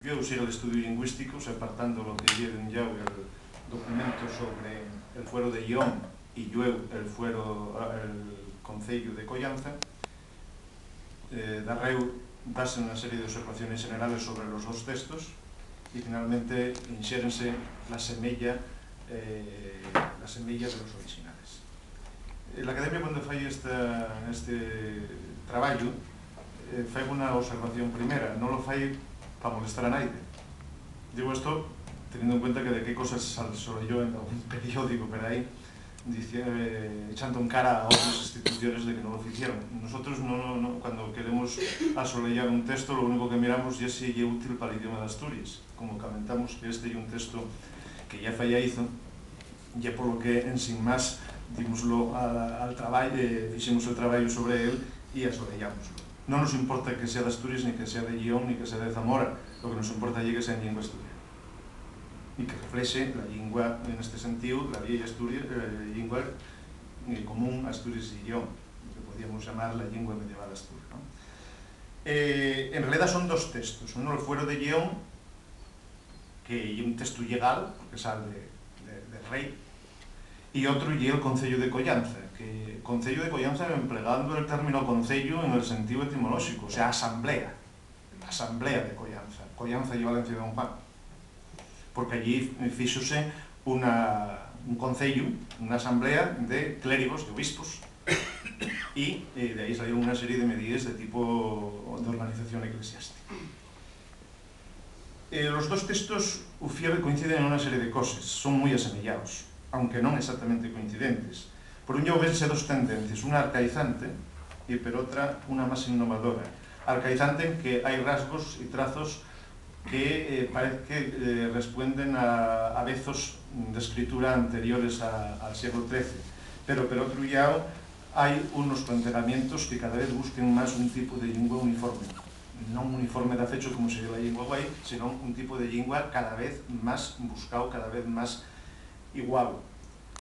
Eu sigo el estudio lingüístico, apartando lo que lleven ya el documento sobre el fuero de Lyon y luego el Concello de Collanza. Darreu dase unha serie de observaciones generales sobre los dos textos y finalmente inxérense la semella de los originales. La Academia, cuando fai este traballo, fai unha observación primera, non lo fai para molestar a naide. Digo isto teniendo en cuenta que de qué cosas soleyó en algún periódico por ahí, echando en cara a otras instituciones de que no lo hicieron. Nosotros cuando queremos asoleyar un texto, lo único que miramos es si es útil para el idioma de Asturias. Como comentamos que este es un texto que ya falla hizo, ya por lo que en sin más dimoslo al trabajo, hicimos el trabajo sobre él y asoleyámoslo. No nos importa que sea de Asturias, ni que sea de Lyon, ni que sea de Zamora, lo que nos importa es que sea en lengua asturiana y que refleje la lengua, en este sentido, la vieja Asturias, lengua común Asturias y Lyon, que podríamos llamar la lengua medieval Asturias, ¿no? En realidad son dos textos, uno el fuero de Lyon, que es un texto legal, porque sale del rey, y otro y el Concello de Collanza, que Concello de Collanza empleando el término concello en el sentido etimológico, o sea, asamblea de Collanza. Collanza y Valencia de Don Juan, porque allí fíxose un concello, una asamblea de clérigos, de obispos, y de ahí salieron una serie de medidas de tipo de organización eclesiástica. Los dos textos coinciden en una serie de cosas, son muy asemellados, aunque non exactamente coincidentes. Por un lado vense dos tendencias, unha arcaizante e por outra unha máis innovadora. Arcaizante en que hai rasgos e trazos que parece que responden a vezos de escritura anteriores al siglo XIII, pero por outro lado hai unos planteamientos que cada vez busquen máis un tipo de lingua uniforme, non uniforme de acecho como sería la lingua guai, sino un tipo de lingua cada vez máis buscado, cada vez máis igual.